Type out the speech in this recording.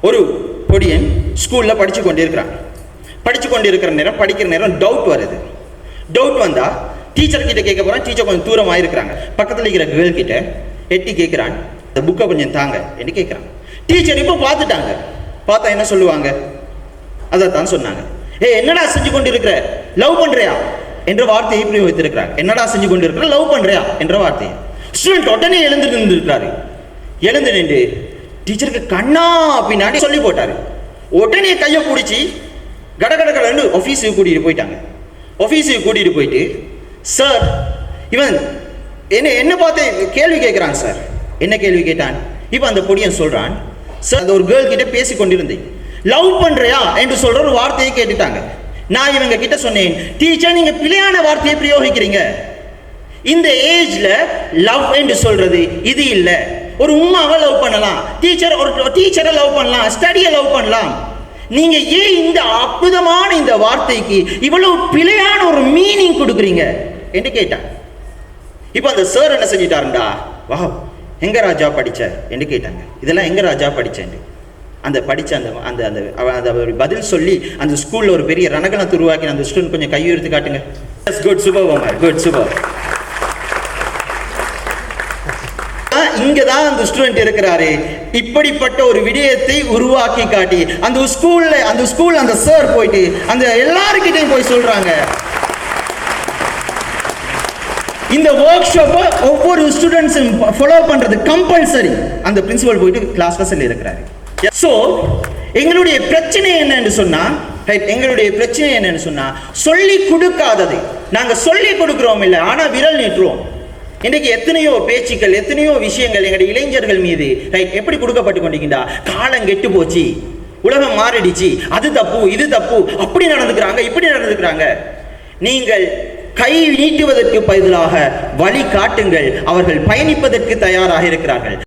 ஒரு பொடியன் ஸ்கூலில் படித்து கொண்டிருக்கிற நேரம் படிக்கிற நேரம் டவுட் வருது. டவுட் வந்தால் டீச்சர் கிட்ட கேட்க போகிறான். டீச்சர் கொஞ்சம் தூரமாக இருக்கிறாங்க. பக்கத்தில் இருக்கிற கேர்ள் கிட்ட எட்டி கேட்குறான், அந்த புக்கை கொஞ்சம் தாங்க என்று கேட்குறான். டீச்சர் இப்போ பார்த்துட்டாங்க. பார்த்தா என்ன சொல்லுவாங்க? அதைத்தான் சொன்னாங்க. என்னடா செஞ்சு கொண்டு இருக்கிற, லவ் பண்றியா என்ற வார்த்தையை பிரயோகித்திருக்கிறார். என்னடா செஞ்சு கொண்டு இருக்கிற, லவ் பண்றியா என்ற வார்த்தையை. ஸ்டூடெண்ட் உடனே எழுந்து நின்றுருக்கிறாரு. எழுந்து நின்று டீச்சருக்கு கண்ணா பின்னாடி சொல்லி போட்டாரு. உடனே கையை பிடிச்சி கடகடகடன்னு ஆஃபீஸுக்கு கூட்டிகிட்டு போயிட்டாங்க. ஆஃபீஸுக்கு கூட்டிகிட்டு போயிட்டு, சார் இவன் என்ன பார்த்து கேள்வி கேட்குறான் சார். என்ன கேள்வி கேட்டான்? இப்போ அந்த பொடியன் சொல்கிறான், சார் அந்த ஒரு கேர்ள் கிட்ட பேசி கொண்டிருந்தேன், லவ் பண்றியா என்று சொல்ற ஒரு வார்த்தையை கேட்டுட்டாங்க. நான் இவங்க கிட்ட சொன்னேன், டீச்சர் நீங்க பிழையான வார்த்தையை பிரயோகிக்கிறீங்க. இந்த ஏஜ்ல லவ் என்று சொல்றது இது இல்ல. ஒரு உம்மாவை லவ் பண்ணலாம், டீச்சரை லவ் பண்ணலாம், ஸ்டடியை லவ் பண்ணலாம். நீங்க ஏன் இந்த அற்புதமான இந்த வார்த்தைக்கு இவ்வளவு பிழையான ஒரு மீனிங் கொடுக்குறீங்க என்று கேட்டான். இப்போ அந்த சார் என்ன செஞ்சிட்டாருண்டா, வா எங்க ராஜா படிச்ச என்று கேட்டாங்க. இதெல்லாம் எங்க ராஜா படிச்சேன் அந்த படிச்ச அந்த அந்த பதில் சொல்லி அந்த ஸ்கூல்ல ஒரு பெரிய ரணகணத்தை உருவாக்கி அந்த ஸ்டூடெண்ட் கொஞ்சம் கையெழுத்து காட்டுங்க. Good super Omar, good super. இங்கதான் அந்த ஸ்டூடெண்ட் இருக்கிறாரு. இப்படிப்பட்ட ஒரு விடயத்தை உருவாக்கி காட்டி அந்த ஸ்கூல் அந்த சார் போயிட்டு அந்த எல்லாருக்கிட்டையும் போய் சொல்றாங்க. இந்த ஒர்க் ஷாப்பை ஒவ்வொரு ஸ்டூடெண்ட்ஸும் ஃபாலோ பண்றது கம்பல்சரி. அந்த பிரின்சிபல் போயிட்டு கிளாஸ்ல சொல்லி இருக்கிறாரு. சோ எங்களுடைய பிரச்சனை என்னன்னு சொன்னா சொல்லி கொடுக்காதது. நாங்க சொல்லி கொடுக்கிறோம் இல்லை, ஆனா விரல் நீட்டுறோம். இன்றைக்கு எத்தனையோ பேச்சுக்கள், எத்தனையோ விஷயங்கள் எங்களுடைய இளைஞர்கள் மீது எப்படி கொடுக்கப்பட்டு கொண்டிருக்கின்றா. காலம் கெட்டு போச்சு, உலகம் மாறிடுச்சு, அது தப்பு இது தப்பு, அப்படி நடந்துக்கிறாங்க இப்படி நடந்துக்கிறாங்க. நீங்கள் கை நீட்டுவதற்கு பதிலாக வழி காட்டுங்கள். அவர்கள் பயணிப்பதற்கு தயாராக இருக்கிறார்கள்.